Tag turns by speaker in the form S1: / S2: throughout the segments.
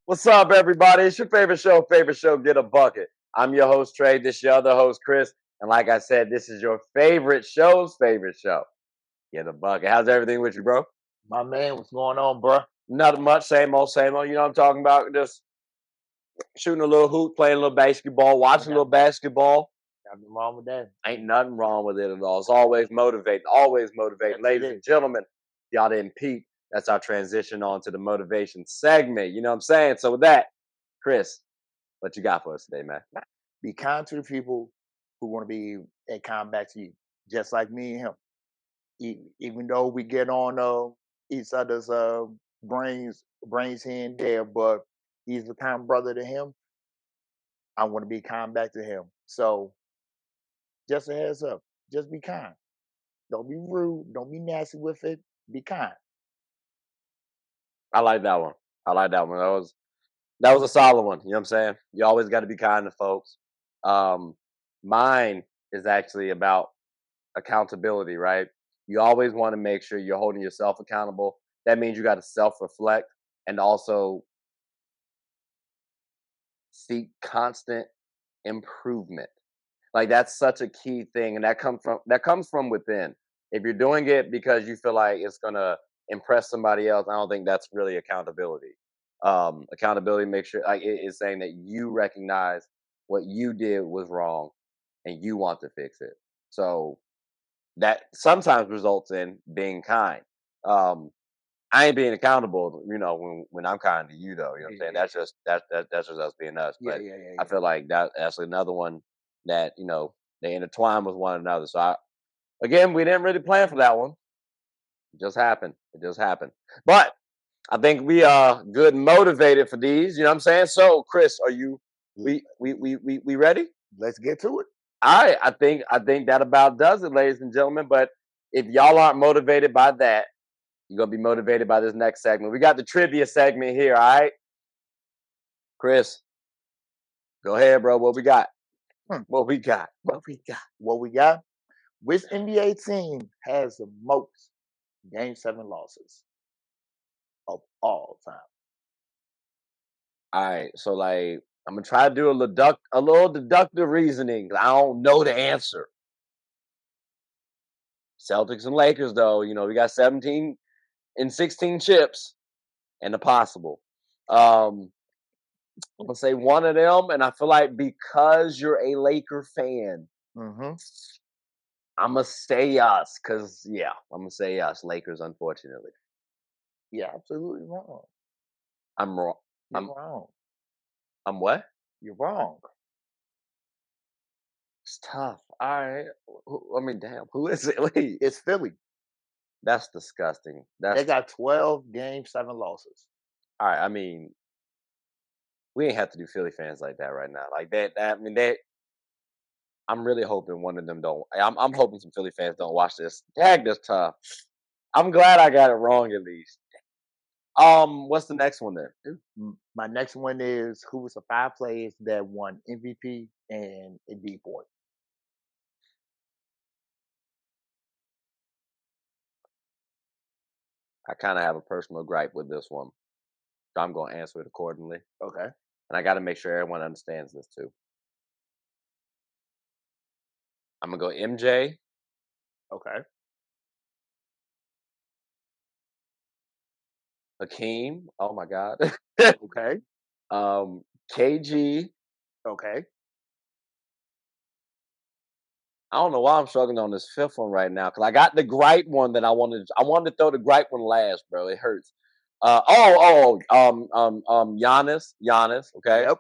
S1: What's up, everybody? It's your favorite show, Get a Bucket. I'm your host, Trey. This is your other host, Chris. And like I said, this is your favorite show, Get a Bucket. How's everything with you, bro?
S2: My man, what's going on, bro?
S1: Nothing much, same old, same old. You know what I'm talking about? Just shooting a little hoop, playing a little basketball, watching a little basketball.
S2: Nothing wrong with that.
S1: Ain't nothing wrong with it at all. It's always motivating, always motivating.
S2: Yes,
S1: Ladies and gentlemen, y'all didn't peep. That's our transition on to the motivation segment. You know what I'm saying? So with that, Chris, what you got for us today, man?
S2: Be kind to the people who want to be kind back to you, just like me and him. Even though we get on each other's brains here and there, but he's a kind brother to him. I want to be kind back to him. So just a heads up, just be kind. Don't be rude. Don't be nasty with it. Be kind.
S1: I like that one. I like that one. That was a solid one. You know what I'm saying? You always got to be kind to folks. Mine is actually about accountability, right? You always want to make sure you're holding yourself accountable. That means you got to self-reflect and also seek constant improvement. Like that's such a key thing, and that comes from within. If you're doing it because you feel like it's gonna impress somebody else, I don't think that's really accountability. Accountability makes sure like it is saying that you recognize what you did was wrong and you want to fix it. So that sometimes results in being kind. Um, I ain't being accountable, when I'm kind to you though. You know what I'm saying? That's just us being us.
S2: Yeah,
S1: But
S2: yeah, yeah,
S1: I
S2: yeah.
S1: feel like that's another one that they intertwine with one another. So again, we didn't really plan for that one. It just happened. It just happened. But I think we are good and motivated for these. You know what I'm saying? So Chris, are you we ready?
S2: Let's get to it.
S1: All right. I think that about does it, ladies and gentlemen. But if y'all aren't motivated by that, you're gonna be motivated by this next segment. We got the trivia segment here, all right? Chris, go ahead, bro. What we got?
S2: Hmm.
S1: What we got?
S2: What we got? Which NBA team has the most Game 7 losses of all time?
S1: All right. So like I'm gonna try to do a little deductive reasoning. I don't know the answer. Celtics and Lakers, though, we got 17 and 16 chips and the possible. I'm gonna say one of them, and I feel like because you're a Laker fan,
S2: Mm-hmm.
S1: I'm gonna say us, cause yeah, I'm gonna say us, Lakers. Unfortunately,
S2: You're absolutely wrong.
S1: I'm wrong.
S2: You're
S1: I'm
S2: wrong.
S1: I'm what?
S2: You're wrong.
S1: It's tough. All right. I mean, damn. Who is it? Wait,
S2: It's Philly.
S1: that's disgusting.
S2: They got 12 Game 7 losses.
S1: All right. I mean, we ain't have to do Philly fans like that right now. Like that. I mean, that. I'm really hoping one of them don't. I'm hoping some Philly fans don't watch this. Dang, that's tough. I'm glad I got it wrong at least. What's the next one then?
S2: My next one is who was the 5 players that won MVP and a GABPod?
S1: I kind of have a personal gripe with this one, so I'm going to answer it accordingly.
S2: Okay.
S1: And I got to make sure everyone understands this too. I'm gonna go MJ,
S2: Okay.
S1: Hakeem. Oh my God.
S2: Okay.
S1: um, KG.
S2: Okay.
S1: I don't know why I'm struggling on this fifth one right now because I got the gripe one that I wanted. I wanted to throw the gripe one last, bro. It hurts. Giannis. Giannis. Okay.
S2: Yep.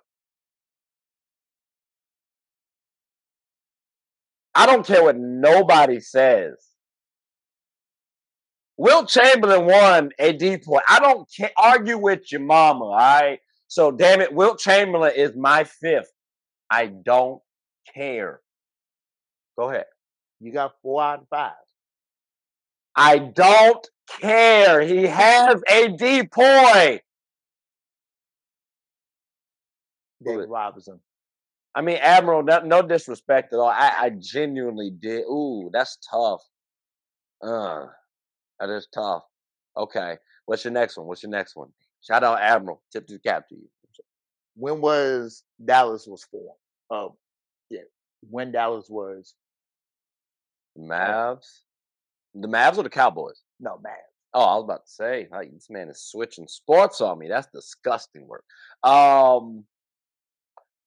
S1: I don't care what nobody says. Wilt Chamberlain won a point. I don't argue with your mama. All right. So damn it, Wilt Chamberlain is my fifth. I don't care. Go ahead.
S2: You got 4 out of 5.
S1: I don't care. He has a point.
S2: David Robinson.
S1: I mean, Admiral, no disrespect at all. I genuinely did. Ooh, that's tough. That is tough. Okay. What's your next one? Shout out Admiral. Tip to the cap to you.
S2: When was Dallas was formed? Yeah, when Dallas was
S1: The
S2: formed.
S1: Mavs. The Mavs or the Cowboys?
S2: No, man.
S1: Oh, I was about to say, like, this man is switching sports on me. That's disgusting work. All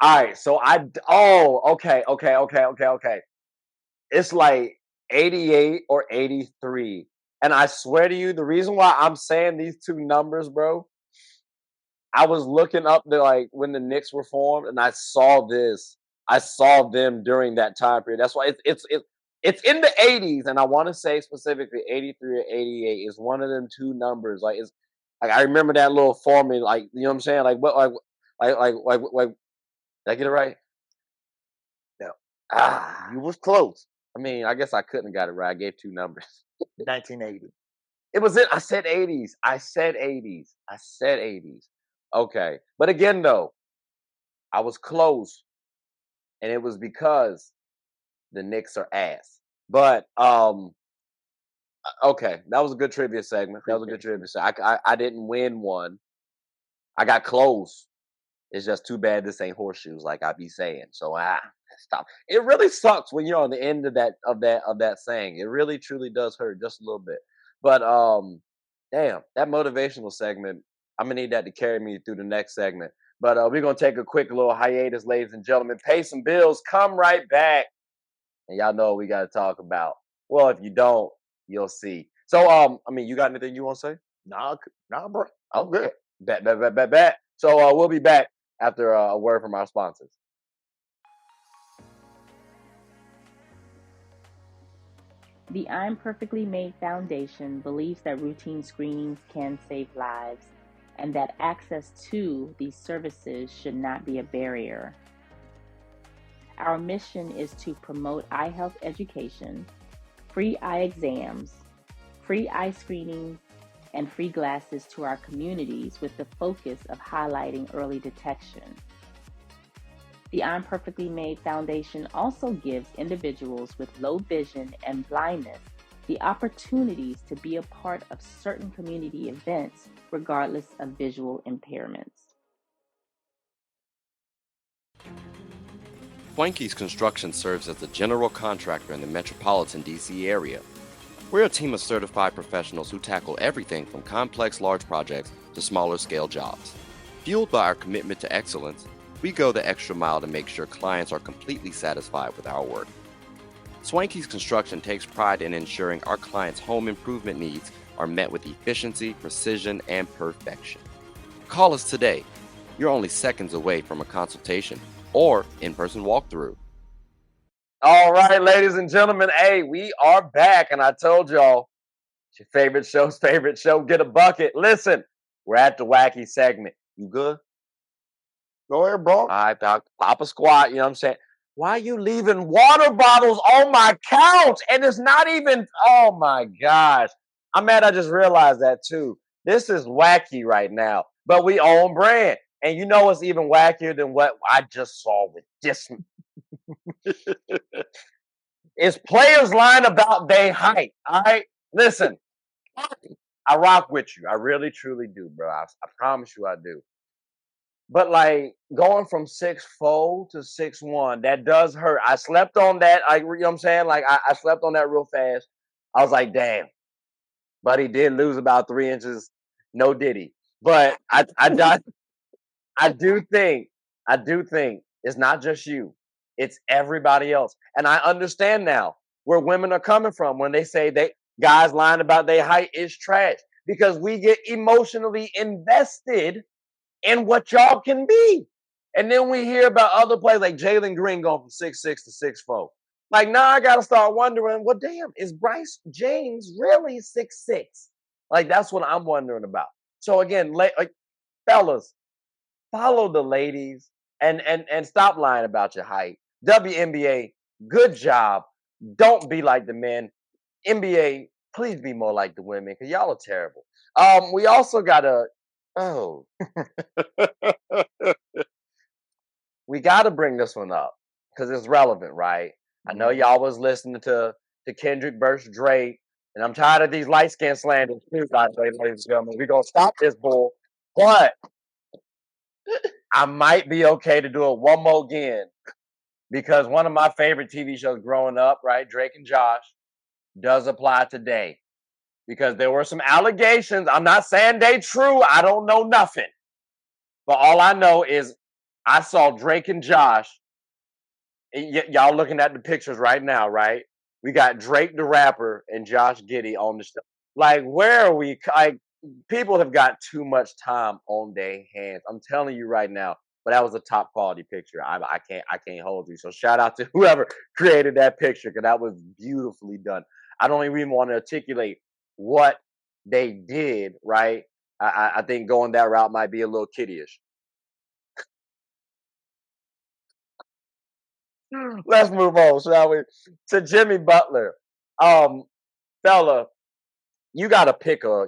S1: right, so okay. It's like 88 or 83. And I swear to you, the reason why I'm saying these two numbers, bro, I was looking up the like when the Knicks were formed, and I saw this. I saw them during that time period. That's why it's in the 80s, and I want to say specifically 83 or 88 is one of them two numbers. Like it's like I remember that little formula. Like you know what I'm saying? Like what? Like did I get it right?
S2: No,
S1: Ah,
S2: you was close.
S1: I mean, I guess I couldn't have got it right. I gave two numbers.
S2: 1980.
S1: It was it. I said 80s. I said 80s. I said 80s. Okay, but again though, I was close, and it was because the Knicks are ass. But okay, that was a good trivia segment. That was a good
S2: Appreciate you.
S1: trivia segment. I didn't win one. I got close. It's just too bad this ain't horseshoes, like I be saying. So stop. It really sucks when you're on the end of that saying. It really truly does hurt just a little bit. But damn, that motivational segment. I'm gonna need that to carry me through the next segment. But we're gonna take a quick little hiatus, ladies and gentlemen. Pay some bills. Come right back. And y'all know what we got to talk about. Well, if you don't, you'll see. So, I mean, you got anything you want to say?
S2: Nah, bro. I'm
S1: Okay,
S2: good.
S1: bet. So, we'll be back after a word from our sponsors.
S3: The I'm Perfectly Made Foundation believes that routine screenings can save lives and that access to these services should not be a barrier. Our mission is to promote eye health education, free eye exams, free eye screenings, and free glasses to our communities with the focus of highlighting early detection. The I'm Perfectly Made Foundation also gives individuals with low vision and blindness the opportunities to be a part of certain community events regardless of visual impairments.
S4: Swanky's Construction serves as a general contractor in the metropolitan DC area. We're a team of certified professionals who tackle everything from complex large projects to smaller scale jobs. Fueled by our commitment to excellence, we go the extra mile to make sure clients are completely satisfied with our work. Swanky's Construction takes pride in ensuring our clients' home improvement needs are met with efficiency, precision, and perfection. Call us today. You're only seconds away from a consultation or in-person walkthrough.
S1: All right, ladies and gentlemen. Hey, we are back, and I told y'all, it's your favorite show. Get a bucket. Listen, we're at the wacky segment. You good?
S2: Go ahead, bro.
S1: All right, pop a squat. You know what I'm saying? Why are you leaving water bottles on my couch? And it's not even, oh my gosh. I'm mad I just realized that too. This is wacky right now, but we own brand. And you know what's even wackier than what I just saw with this? Is players lying about their height. All right? Listen, I rock with you. I really, truly do, bro. I promise you I do. But like going from 6'4" to 6'1", that does hurt. I slept on that. You know what I'm saying? Like I slept on that real fast. I was like, damn. But he did lose about 3 inches. No diddy. But I do think it's not just you. It's everybody else. And I understand now where women are coming from when they say they guys lying about their height is trash. Because we get emotionally invested in what y'all can be. And then we hear about other players like Jalen Green going from 6'6" to 6'4". Like now I gotta start wondering, well, damn, is Bryce James really 6'6"? Like that's what I'm wondering about. So again, like fellas, follow the ladies and stop lying about your height. WNBA, good job. Don't be like the men. NBA, please be more like the women because y'all are terrible. We also gotta oh we gotta bring this one up because it's relevant, right? I know
S2: Mhm.
S1: y'all was listening to Kendrick versus Drake, and I'm tired of these light skin slanders too, by the way, ladies and gentlemen. We're gonna stop this bull. But I might be okay to do it one more again because one of my favorite TV shows growing up, right, Drake and Josh, does apply today. Because there were some allegations. I'm not saying they true. I don't know nothing. But all I know is I saw Drake and Josh. Y'all looking at the pictures right now, right? We got Drake the rapper and Josh Giddey on the show. Like, where are we? Like, people have got too much time on their hands. I'm telling you right now. But that was a top quality picture. I can't hold you. So shout out to whoever created that picture because that was beautifully done. I don't even want to articulate what they did. Right? I think going that route might be a little kiddyish. Let's move on, shall we? To Jimmy Butler. Fella, you gotta pick a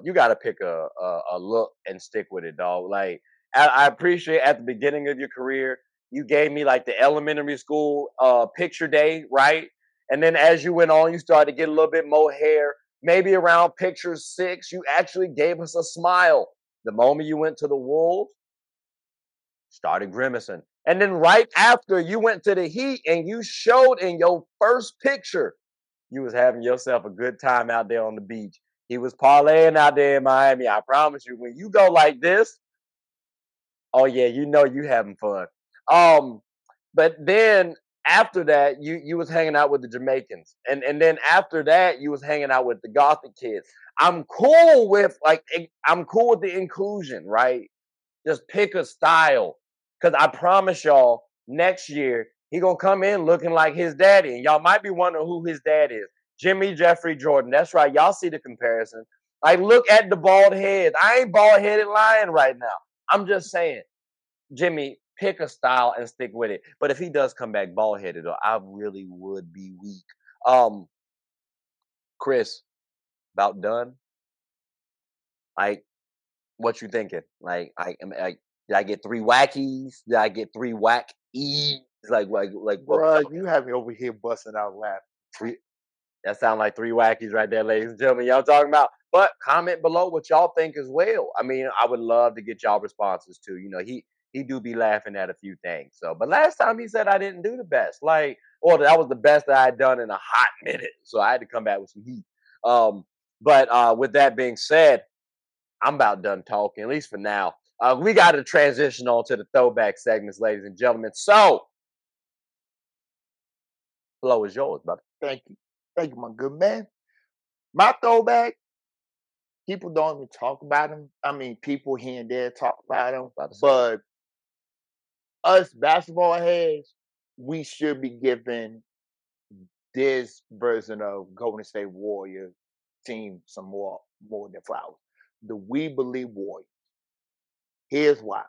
S1: look and stick with it, dog. Like I appreciate at the beginning of your career, you gave me like the elementary school picture day, right? And then as you went on, you started to get a little bit more hair. Maybe around picture 6, you actually gave us a smile. The moment you went to the Wolves, started grimacing. And then right after you went to the Heat and you showed in your first picture, you was having yourself a good time out there on the beach. He was parlaying out there in Miami. I promise you, when you go like this, oh yeah, you know you having fun. Um, but then after that, you was hanging out with the Jamaicans, and then after that, you was hanging out with the Gothic kids. I'm cool with the inclusion, right? Just pick a style. Cause I promise y'all, next year he gonna come in looking like his daddy. And y'all might be wondering who his dad is. Jimmy Jeffrey Jordan. That's right. Y'all see the comparison. Like, look at the bald head. I ain't bald headed lying right now. I'm just saying, Jimmy, pick a style and stick with it. But if he does come back bald headed, I really would be weak. Um, Chris, about done. Like, what you thinking? Did I get 3 wackies? Did I get 3 whack e's? Like what?
S2: Bruh, you have me over here busting out laughing.
S1: Three, that sound like 3 wackies right there, ladies and gentlemen. Y'all talking about? But comment below what y'all think as well. I mean, I would love to get y'all responses too. You know, he do be laughing at a few things. So, but last time he said I didn't do the best, or that was the best that I had done in a hot minute. So I had to come back with some heat. But with that being said, I'm about done talking, at least for now. We got to transition on to the throwback segments, ladies and gentlemen. So, flow is yours, brother.
S2: Thank you. Thank you, my good man. My throwback, people don't even talk about him. I mean, people here and there talk about him. But us basketball heads, we should be given this version of Golden State Warrior team some more than flowers. The We Believe Warriors. Here's why.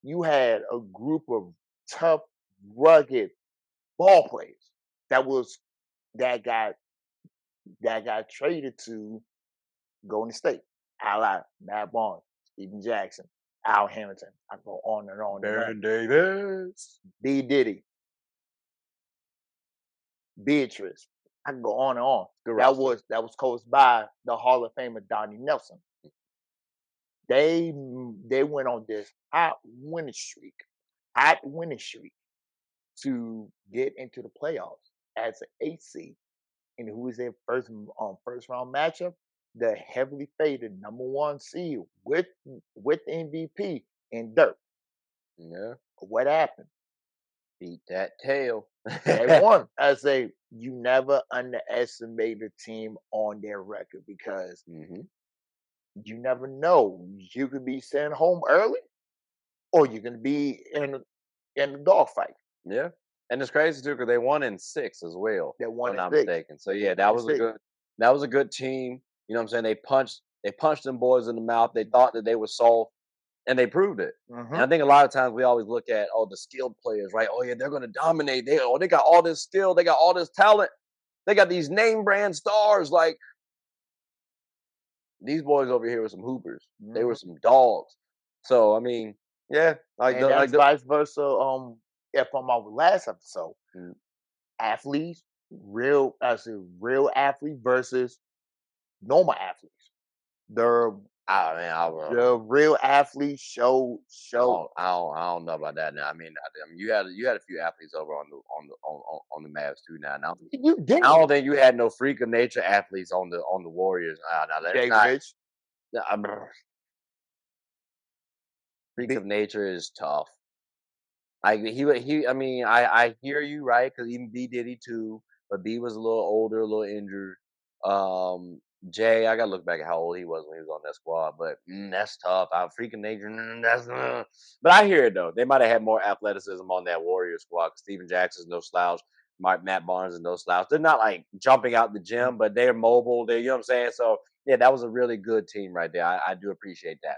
S2: You had a group of tough, rugged ball players that got traded to Golden State. A la Matt Barnes, Stephen Jackson, Al Hamilton. I go on and on.
S1: Baron Davis,
S2: B. Diddy, Beatrice. I can go on and on. That was coached by the Hall of Famer Donnie Nelson. They went on this hot winning streak to get into the playoffs as an 8 seed. And who was their first round matchup? The heavily favored number 1 seed with MVP and Dirk.
S1: Yeah.
S2: What happened?
S1: Beat that tail.
S2: They won. I say you never underestimate a team on their record because you never know. You could be sent home early, or you can be in a dogfight.
S1: Yeah, and it's crazy too because they won in 6 as well.
S2: They won
S1: if I'm
S2: in
S1: not
S2: 6.
S1: mistaken. So yeah, that was a good team. You know what I'm saying? They punched them boys in the mouth. They thought that they were soft, and they proved it. And I think a lot of times we always look at the skilled players, right? Oh yeah, they're gonna dominate. They got all this skill. They got all this talent. They got these name brand stars. Like these boys over here were some hoopers. They were some dogs. So I mean, yeah,
S2: that's vice versa. Yeah, from our last episode, athletes, real athlete versus normal athletes. The real athletes show.
S1: I don't know about that now. I mean, you had a few athletes over on the Mavs too now.
S2: You did.
S1: I don't think you had no freak of nature athletes on the Warriors. Now that's not.
S2: David.
S1: Freak of nature is tough. I mean, I hear you, right? Because even B Diddy too, but B was a little older, a little injured. Jay, I gotta look back at how old he was when he was on that squad, but that's tough. Freaking nature, but I hear it though. They might have had more athleticism on that Warrior squad. Cause Steven Jackson's no slouch, Matt Barnes is no slouch. They're not like jumping out the gym, but they're mobile. They, you know what I'm saying? So yeah, that was a really good team right there. I do appreciate that.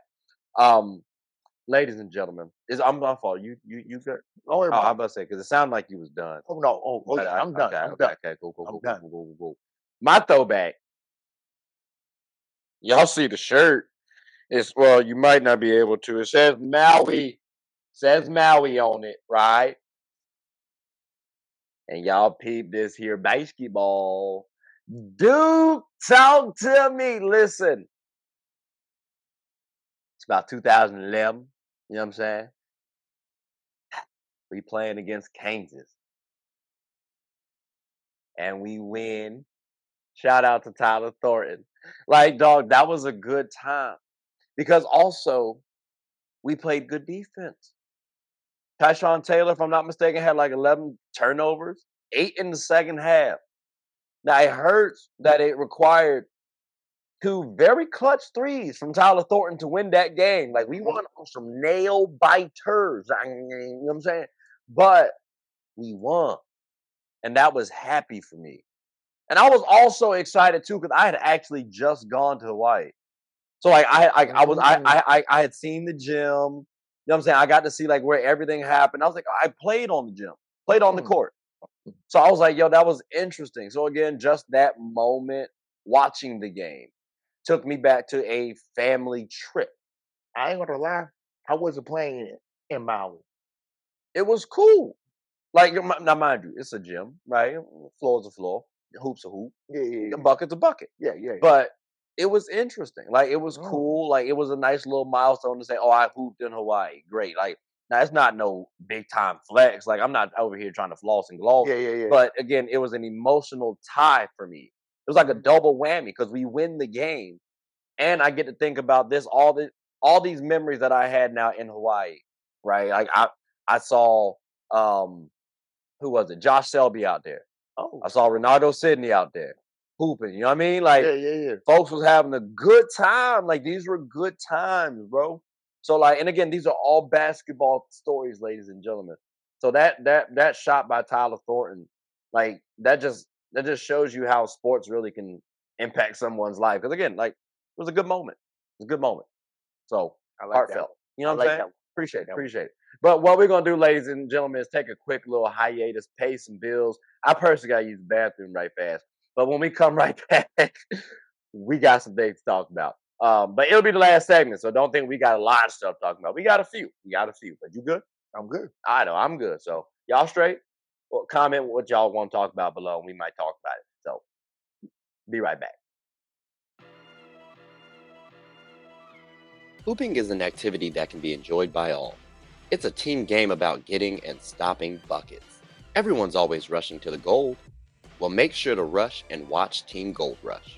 S1: Ladies and gentlemen, I'm my fault. You good?
S2: Don't worry
S1: Oh, I'm
S2: about it.
S1: about to say because it sounded like you was done.
S2: Oh no. Oh, yeah, I'm done.
S1: Okay,
S2: I'm
S1: okay,
S2: done.
S1: okay, cool,
S2: I'm done.
S1: cool. My throwback. Y'all see the shirt? It's well, you might not be able to. It says Maui. Says Maui on it, right? And y'all peep this here basketball. Dude, talk to me. Listen. It's about 2011. You know what I'm saying? We playing against Kansas. And we win. Shout out to Tyler Thornton. Like, dog, that was a good time. Because also, we played good defense. Tyshawn Taylor, if I'm not mistaken, had like 11 turnovers, 8 in the second half. Now, it hurts that it required 2 very clutch threes from Tyler Thornton to win that game. Like, we won on some nail biters. You know what I'm saying? But we won. And that was happy for me. And I was also excited too because I had actually just gone to Hawaii. So like I had seen the gym. You know what I'm saying? I got to see like where everything happened. I was like, I played on the gym, played on the court. So I was like, yo, that was interesting. So again, just that moment watching the game took me back to a family trip.
S2: I ain't gonna lie. I wasn't playing in Maui.
S1: It was cool. Like now, mind you, it's a gym, right? Floor's a floor, hoop's a hoop,
S2: Yeah.
S1: a bucket's a bucket.
S2: Yeah.
S1: But it was interesting. Like it was cool. Like it was a nice little milestone to say, "Oh, I hooped in Hawaii. Great." Like now, it's not no big time flex. Like I'm not over here trying to floss and gloss.
S2: Yeah.
S1: But again, it was an emotional tie for me. It was like a double whammy because we win the game, and I get to think about all these memories that I had now in Hawaii. Right? Like I saw who was it? Josh Selby out there.
S2: Oh.
S1: I saw Ronaldo Sidney out there hooping. You know what I mean? Like
S2: Yeah.
S1: folks was having a good time. Like these were good times, bro. So like, and again, these are all basketball stories, ladies and gentlemen. So that shot by Tyler Thornton, like that just shows you how sports really can impact someone's life. Because again, like it was a good moment. It was a good moment. So
S2: I like
S1: heartfelt. You know what I'm saying?
S2: that.
S1: Appreciate it. But what we're gonna do, ladies and gentlemen, is take a quick little hiatus, pay some bills. I personally gotta use the bathroom right fast. But when we come right back, we got some things to talk about. But it'll be the last segment, so don't think we got a lot of stuff to talk about. We got a few. But you good?
S2: I'm good.
S1: I know I'm good. So y'all straight? Well, comment what y'all want to talk about below, and we might talk about it. So be right back.
S4: Hooping is an activity that can be enjoyed by all. It's a team game about getting and stopping buckets. Everyone's always rushing to the goal. Well, make sure to rush and watch Team Gold Rush,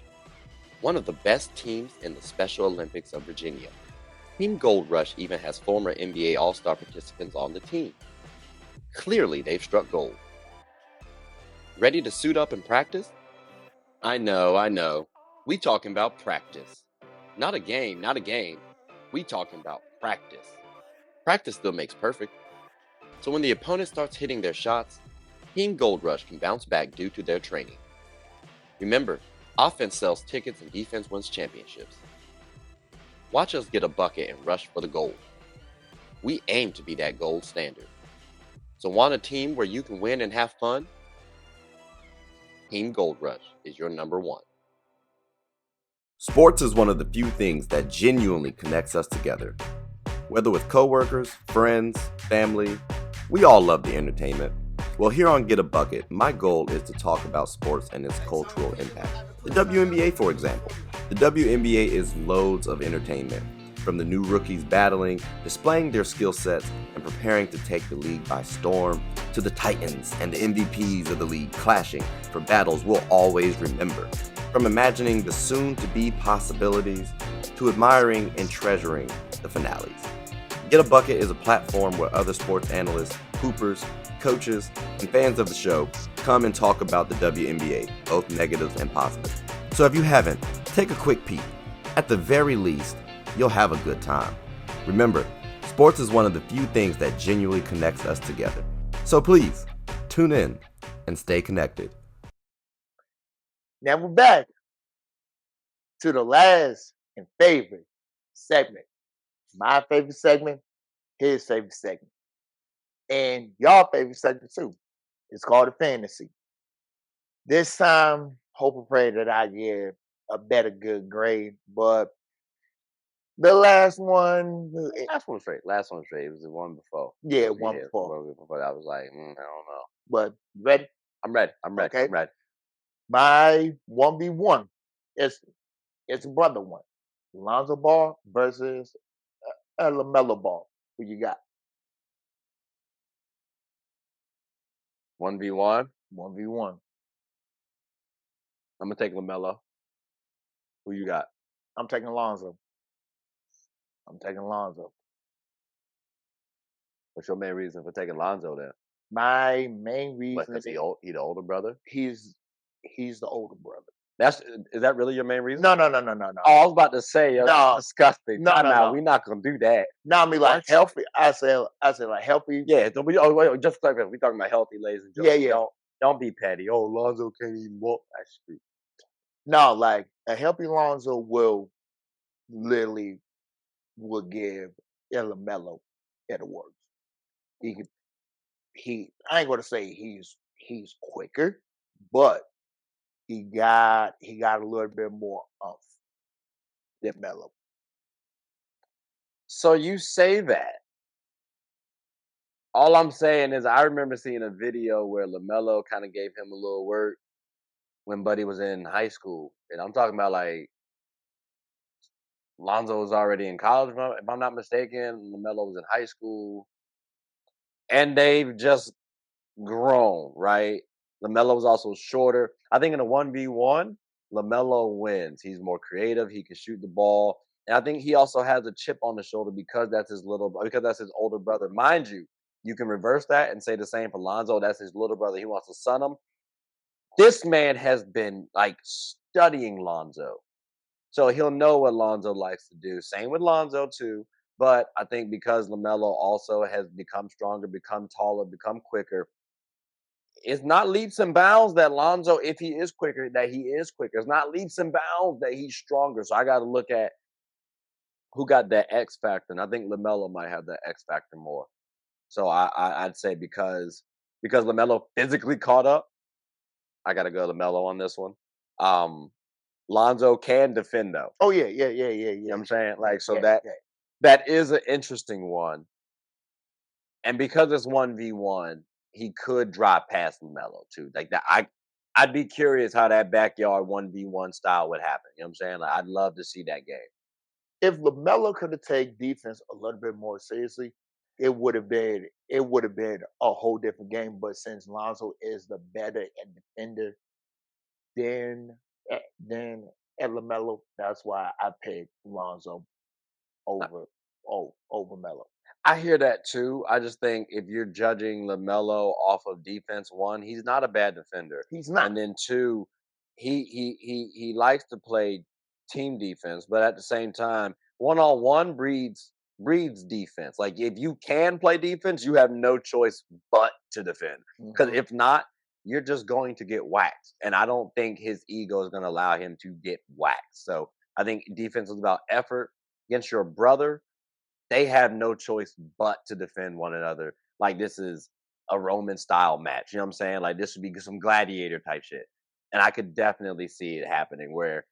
S4: one of the best teams in the Special Olympics of Virginia. Team Gold Rush even has former NBA All-Star participants on the team. Clearly, they've struck gold. Ready to suit up and practice? I know. We talking about practice. Not a game. We talking about practice. Practice still makes perfect. So when the opponent starts hitting their shots, Team Gold Rush can bounce back due to their training. Remember, offense sells tickets and defense wins championships. Watch us get a bucket and rush for the gold. We aim to be that gold standard. So want a team where you can win and have fun? Team Gold Rush is your number one. Sports is one of the few things that genuinely connects us together. Whether with coworkers, friends, family, we all love the entertainment. Well, here on Get a Bucket, my goal is to talk about sports and its cultural impact. The WNBA, for example. The WNBA is loads of entertainment, from the new rookies battling, displaying their skill sets, and preparing to take the league by storm, to the titans and the MVPs of the league clashing for battles we'll always remember. From imagining the soon-to-be possibilities, to admiring and treasuring the finales. Get a Bucket is a platform where other sports analysts, hoopers, coaches, and fans of the show come and talk about the WNBA, both negatives and positives. So if you haven't, take a quick peek. At the very least, you'll have a good time. Remember, sports is one of the few things that genuinely connects us together. So please, tune in and stay connected.
S2: Now we're back to the last and favorite segment. My favorite segment, his favorite segment, and y'all favorite segment too. It's called the fantasy. This time, hope and pray that I get a better good grade, but the last one,
S1: Last one straight. Last one straight. It was the one before.
S2: yeah, one before.
S1: One before. I was like, I don't know.
S2: But ready?
S1: I'm ready. I'm ready.
S2: Okay.
S1: I'm ready.
S2: My 1v1 it's a brother one. Lonzo Ball versus a Lamelo Ball. Who you got?
S1: 1v1.
S2: 1v1.
S1: I'm gonna take Lamelo. Who you got?
S2: I'm taking Lonzo. I'm taking Lonzo.
S1: What's your main reason for taking Lonzo then?
S2: My main reason
S1: Because he the older brother.
S2: he's the older brother.
S1: Is that really your main reason?
S2: No.
S1: Oh, I was about to say,
S2: No.
S1: that's disgusting.
S2: No.
S1: We're not gonna do that.
S2: Now I mean like
S1: What?
S2: healthy. I said like healthy.
S1: Yeah, wait, just like we talking about healthy, ladies and
S2: Yeah,
S1: gentlemen.
S2: yeah.
S1: Don't be petty. Oh, Lonzo can't even walk. That's stupid.
S2: No, like a healthy Lonzo will literally will give Lamelo at worst. I ain't gonna say he's quicker, but he got a little bit more oomph than Melo.
S1: So you say that. All I'm saying is I remember seeing a video where Lamelo kind of gave him a little work when Buddy was in high school. And I'm talking about like Lonzo was already in college, if I'm not mistaken. Lamelo was in high school. And they've just grown, right? Lamelo was also shorter. I think in a 1v1, Lamelo wins. He's more creative. He can shoot the ball. And I think he also has a chip on the shoulder because that's his older brother. Mind you, you can reverse that and say the same for Lonzo. That's his little brother. He wants to son him. This man has been like studying Lonzo. So he'll know what Lonzo likes to do. Same with Lonzo too. But I think because LaMelo also has become stronger, become taller, become quicker, it's not leaps and bounds that Lonzo, if he is quicker, that he is quicker. It's not leaps and bounds that he's stronger. So I got to look at who got that X factor, and I think LaMelo might have that X factor more. So I'd say because LaMelo physically caught up, I got to go LaMelo on this one. Lonzo can defend though.
S2: Oh yeah.
S1: You know what I'm saying? Like so
S2: Yeah.
S1: that is an interesting one. And because it's 1v1, he could drop past LaMelo too. Like that, I'd be curious how that backyard 1v1 style would happen. You know what I'm saying? Like I'd love to see that game.
S2: If LaMelo could have taken defense a little bit more seriously, it would have been a whole different game. But since Lonzo is the better defender than LaMelo, that's why I picked Lonzo over Melo.
S1: I hear that too. I just think if you're judging LaMelo off of defense, one, he's not a bad defender.
S2: He's not.
S1: And then two, he likes to play team defense, but at the same time, one-on-one breeds defense. Like if you can play defense, you have no choice but to defend. Because if not, you're just going to get waxed. And I don't think his ego is going to allow him to get waxed. So I think defense is about effort against your brother. They have no choice but to defend one another. Like this is a Roman style match. You know what I'm saying? Like this would be some gladiator type shit. And I could definitely see it happening where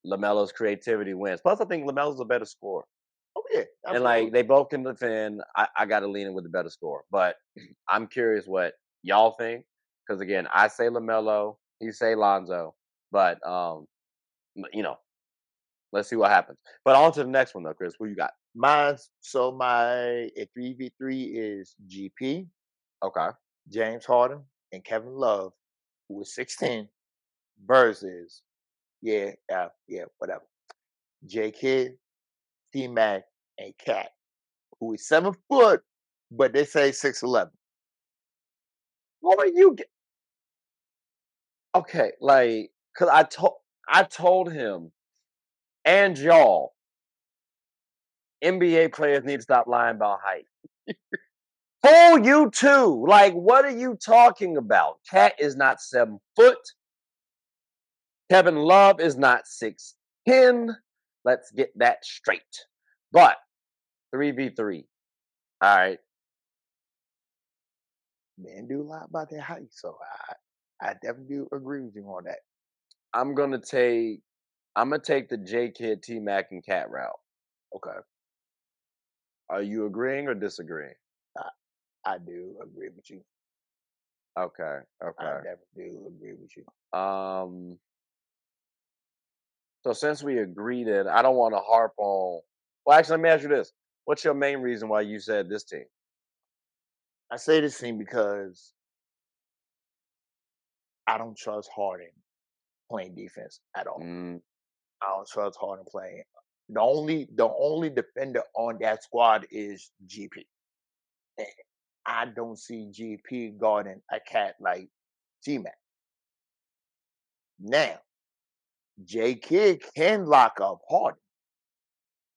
S1: LaMelo's creativity wins. Plus, I think LaMelo's a better scorer.
S2: Oh yeah, absolutely.
S1: And like they both can defend. I got to lean in with the better score. But I'm curious what y'all think. Because again, I say LaMelo, he say Lonzo. But You know, let's see what happens. But on to the next one though, Chris. Who you got?
S2: My 3v3 is GP,
S1: Okay.
S2: James Harden, and Kevin Love, who is 16, versus whatever. J Kid, T Mac, and Cat, who is 7 foot, but they say 6'11.
S1: What are you? Okay, like, cause I told him and y'all, NBA players need to stop lying about height. Fool you too. Like, what are you talking about? Cat is not 7 foot. Kevin Love is not 6'10". Let's get that straight. But 3v3. All right.
S2: Men do lie about their height, so I definitely do agree with you on that.
S1: I'm gonna take the J Kid, T Mac, and Cat route.
S2: Okay,
S1: Are you agreeing or disagreeing?
S2: I, I do agree with you.
S1: Okay.
S2: I
S1: Okay.
S2: definitely do agree with you.
S1: So since we agreed that I don't want to harp on. Well, actually, let me ask you this: what's your main reason why you said this team?
S2: I say this thing because I don't trust Harden playing defense at all.
S1: Mm,
S2: I don't trust Harden playing. The only defender on that squad is GP. And I don't see GP guarding a cat like T-Mac. Now, J Kidd can lock up Harden.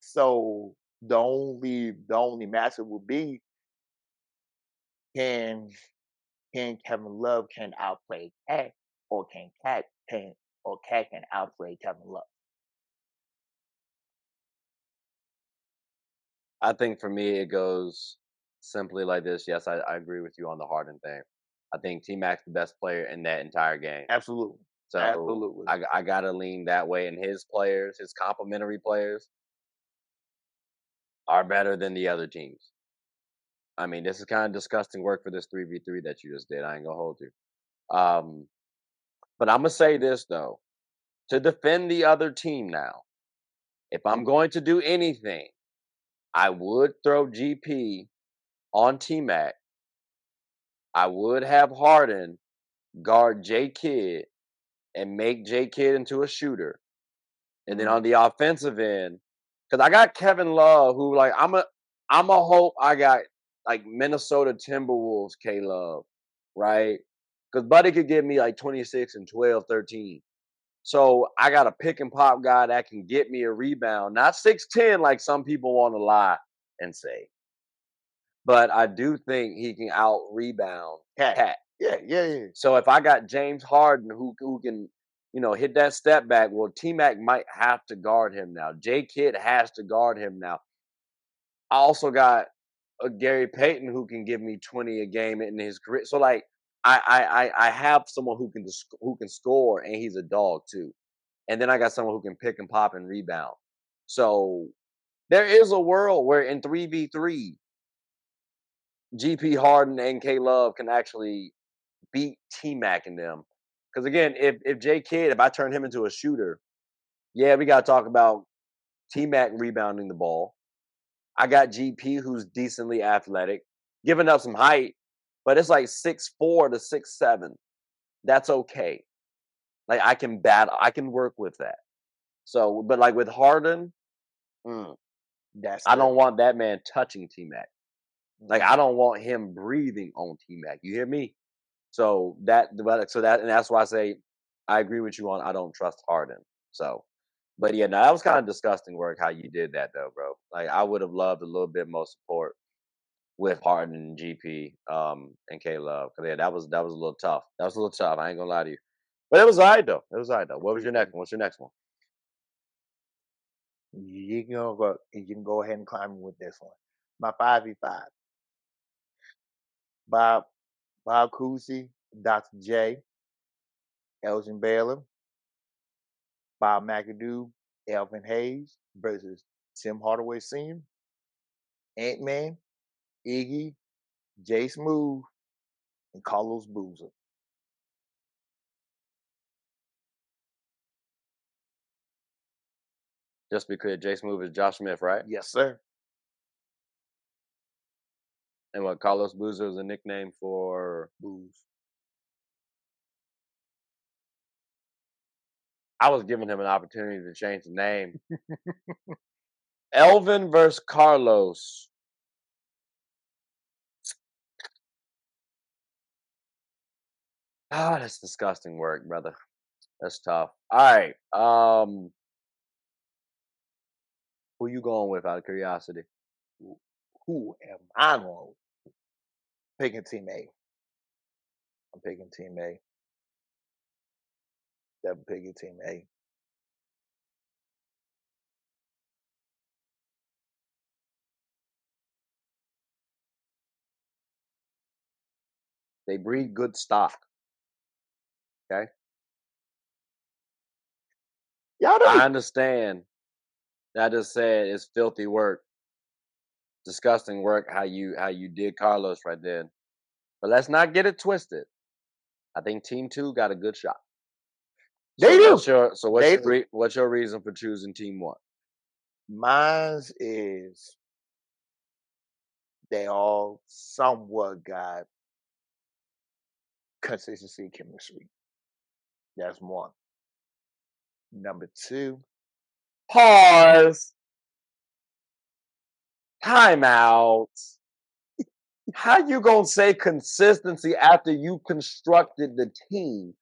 S2: So the only matchup would be can Kevin Love can outplay Cat, or Cat can outplay Kevin Love.
S1: I think for me, it goes simply like this. Yes, I agree with you on the Harden thing. I think T Mac's the best player in that entire game.
S2: Absolutely.
S1: So
S2: Absolutely.
S1: I gotta lean that way. And his players, his complementary players, are better than the other teams. I mean, this is kind of disgusting work for this 3v3 that you just did. I ain't gonna hold you. Um, but I'm gonna say this though. To defend the other team now, if I'm going to do anything, I would throw GP on T Mac. I would have Harden guard J Kidd and make J Kidd into a shooter. And then
S2: Mhm.
S1: on the offensive end, because I got Kevin Love, who like I'm a hope I got like Minnesota Timberwolves K Love, right? Because Buddy could give me like 26 and 12, 13. So I got a pick and pop guy that can get me a rebound, not 6'10 like some people want to lie and say. But I do think he can out rebound
S2: Cat.
S1: Cat.
S2: Yeah.
S1: So if I got James Harden who can, hit that step back, well, T Mac might have to guard him now. J Kidd has to guard him now. I also got a Gary Payton who can give me 20 a game in his career. So like I have someone who can score and he's a dog too. And then I got someone who can pick and pop and rebound. So there is a world where in 3v3, GP Harden and K Love can actually beat T Mac and them. Because again, if J Kidd, if I turn him into a shooter, yeah, we gotta talk about T Mac rebounding the ball. I got GP who's decently athletic, giving up some height, but it's like 6'4" to 6'7". That's okay. Like I can battle, I can work with that. So, but like with Harden, mm,
S2: That's
S1: I
S2: the
S1: don't want that man touching T Mac. Like
S2: mhm.
S1: I don't want him breathing on T Mac. You hear me? And that's why I say I agree with you on I don't trust Harden. So, but yeah, no, that was kind of disgusting work how you did that though, bro. Like I would have loved a little bit more support with Harden and GP and K Love because yeah, that was a little tough. That was a little tough. I ain't gonna lie to you, but it was alright though. It was alright though. What was your next one? What's your next one?
S2: You can go ahead and climb in with this one. My 5v5. Bob Bob Cousy, Dr. J, Elgin Baylor, Bob McAdoo, Elvin Hayes versus Tim Hardaway Sr., Ant-Man, Iggy, Jay Smooth, and Carlos Boozer.
S1: Just to be clear, Jay Smooth is Josh Smith, right?
S2: Yes, sir.
S1: And what Carlos Boozer is a nickname for
S2: Booze.
S1: I was giving him an opportunity to change the name. Elvin versus Carlos. Ah, that's disgusting work, brother. That's tough. All right. Who you going with out of curiosity?
S2: Who am I going with? Picking Team A. I'm picking Team A. Definitely picking Team A.
S1: They breed good stock. Okay.
S2: Y'all
S1: I
S2: know.
S1: understand. I just said it's filthy work, disgusting work. How you did Carlos right then. But let's not get it twisted. I think Team 2 got a good shot.
S2: They do.
S1: What's your reason for choosing Team 1?
S2: Mine's is they all somewhat got consistency and chemistry. That's one. Number two,
S1: Pause. Timeout. How you gonna say consistency after you constructed the team?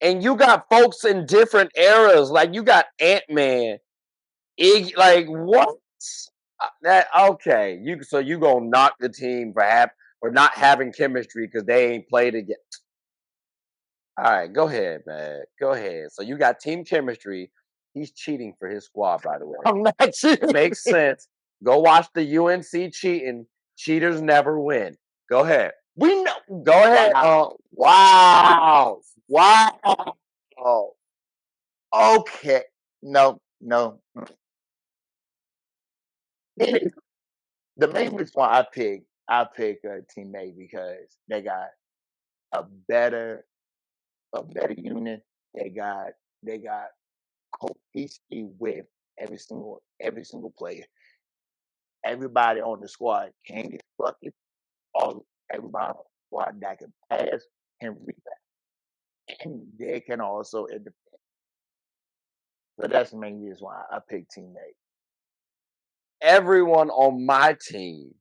S1: And you got folks in different eras, like you got Ant-Man, like what? That okay? So you gonna knock the team for not having chemistry because they ain't played it yet? All right, go ahead, man. Go ahead. So you got team chemistry. He's cheating for his squad, by the way.
S2: I'm not cheating.
S1: Makes sense. Go watch the UNC cheating. Cheaters never win. Go ahead.
S2: We know.
S1: Go ahead. Wow. Wow.
S2: Okay. No. The main reason why I pick Team A because they got a better unit. They got cohesivity with every single player. Everybody on the squad can get buckets. Everybody on the squad that can pass and rebound, and they can also independent. So that's the main reason why I picked Team A.
S1: Everyone on my team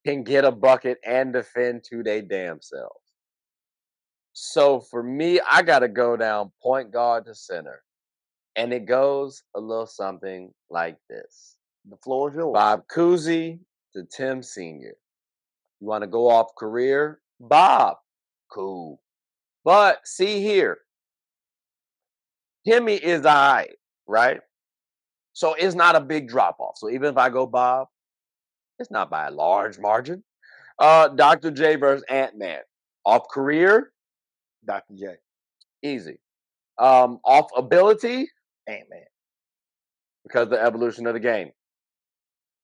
S1: can get a bucket and defend to their damn selves. So for me, I got to go down point guard to center. And it goes a little something like this.
S2: The floor is yours.
S1: Bob Cousy to Tim Sr. You want to go off career? Bob. Cool. But see here. Timmy is all right? So it's not a big drop off. So even if I go Bob, it's not by a large margin. Dr. J versus Ant-Man. Off career?
S2: Dr. J.
S1: Easy. Off ability?
S2: Ant-Man.
S1: Because of the evolution of the game.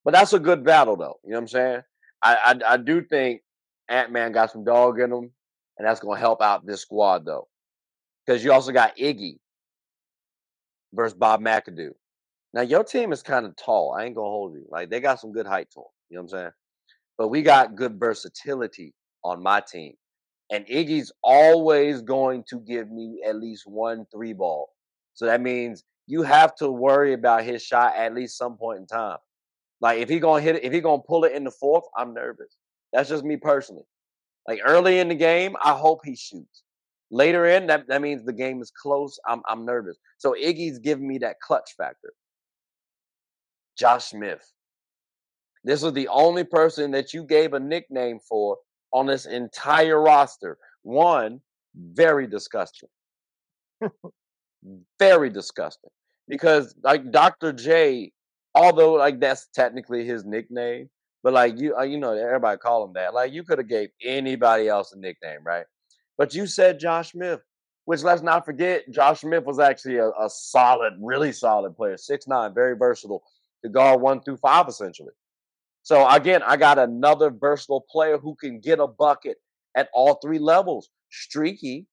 S1: But that's a good battle, though. You know what I'm saying? I do think Ant-Man got some dog in him, and that's going to help out this squad, though. Because you also got Iggy versus Bob McAdoo. Now, your team is kind of tall. I ain't going to hold you. Like, they got some good height to them. You know what I'm saying? But we got good versatility on my team. And Iggy's always going to give me at least 1 3 ball. So that means you have to worry about his shot at least some point in time. Like if he gonna hit it, if he gonna pull it in the fourth, I'm nervous. That's just me personally. Like early in the game, I hope he shoots. Later in, that means the game is close. I'm nervous. So Iggy's giving me that clutch factor. Josh Smith. This is the only person that you gave a nickname for on this entire roster. One, very disgusting. Very disgusting. Because like Dr. J, although like that's technically his nickname, but like you know, everybody call him that. Like you could have gave anybody else a nickname, right? But you said Josh Smith, which let's not forget, Josh Smith was actually a solid, really solid player, 6'9", very versatile to guard 1 through 5 essentially. So again, I got another versatile player who can get a bucket at all 3 levels. Streaky,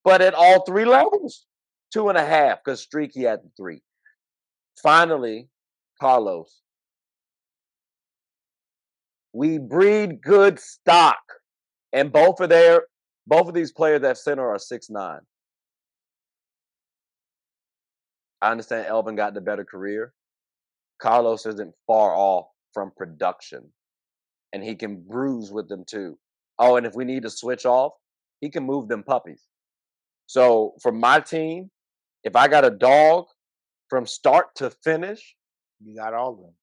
S1: but at all 3 levels. 2.5, because Streaky at the 3. finally, Carlos. We breed good stock, and both of these players at center are 6'9". I understand Elvin got the better career. Carlos isn't far off from production, and he can bruise with them too. Oh, and if we need to switch off, he can move them puppies. So for my team, if I got a dog from start to finish,
S2: You got all of them.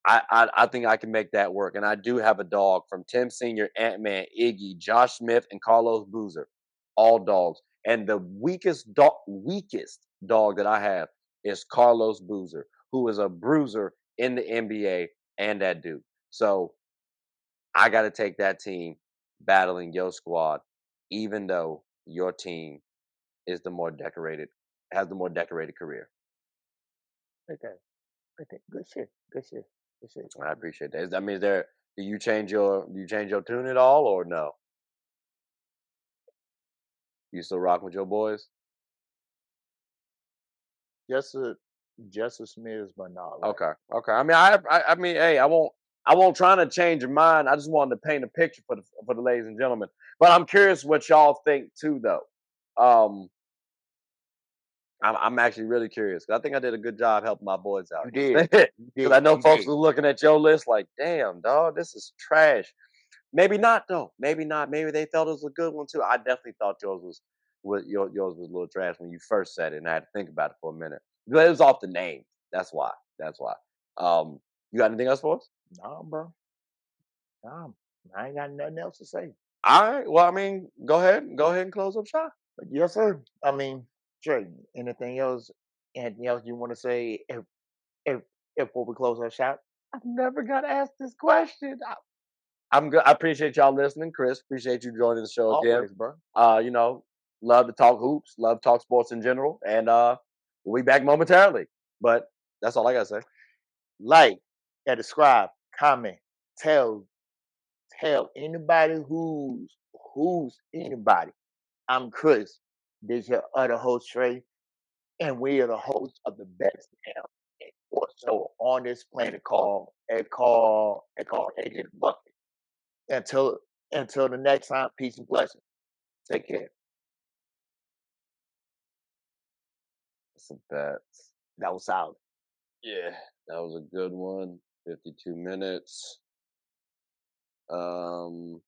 S1: I think I can make that work. And I do have a dog from Tim Sr., Ant-Man, Iggy, Josh Smith, and Carlos Boozer. All dogs. And the weakest dog that I have is Carlos Boozer, who is a bruiser in the NBA and at Duke. So I got to take that team battling your squad, even though your team is the more decorated, has the more decorated career.
S2: Okay. Good shit. Good shit. Good shit.
S1: I appreciate that. I mean, do you change your tune at all, or no? You still rocking with your boys?
S2: Just a smidge, but not like.
S1: Okay. I mean, I mean, hey, I won't try to change your mind. I just wanted to paint a picture for the ladies and gentlemen. But I'm curious what y'all think too, though. I'm actually really curious because I think I did a good job helping my boys out.
S2: You did.
S1: Because I know folks are looking at your list like, damn, dog, this is trash. Maybe not though. Maybe not. Maybe they felt it was a good one too. I definitely thought yours was a little trash when you first said it, and I had to think about it for a minute. But it was off the name. That's why. You got anything else for us?
S2: Nah, bro. Nah, I ain't got nothing else to say.
S1: All right. Well, I mean, go ahead and close up shop.
S2: Yes, sir. I mean, Trey, anything else you want to say if before we close our shop?
S1: I've never got asked this question. I'm good. I appreciate y'all listening, Chris. Appreciate you joining the show again.
S2: Always, bro.
S1: Love to talk hoops, love to talk sports in general, and we'll be back momentarily. But that's all I gotta say.
S2: Like and subscribe, comment, tell anybody who's anybody. I'm Chris. This your other host, Trey, and we are the hosts of the best damn sports show on this planet called Agent Bucket. Until the next time, peace and blessings. Take care.
S1: That's a bet.
S2: That was solid.
S1: Yeah, that was a good one. 52 minutes.
S4: Oh,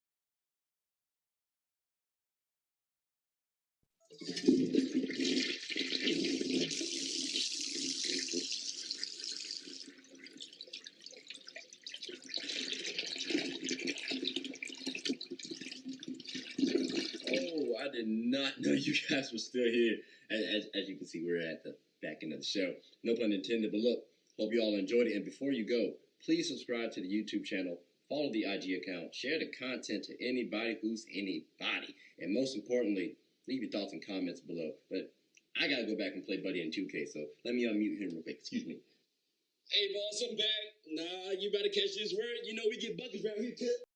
S4: I did not know you guys were still here. As you can see, we're at the back end of the show. No pun intended, but look, hope you all enjoyed it. And before you go, please subscribe to the YouTube channel, follow the IG account, share the content to anybody who's anybody. And most importantly, leave your thoughts and comments below. But I got to go back and play Buddy in 2K, so let me unmute him real quick. Excuse me. Hey, boss, I'm back. Nah, you better catch this word. You know we get buckets around here.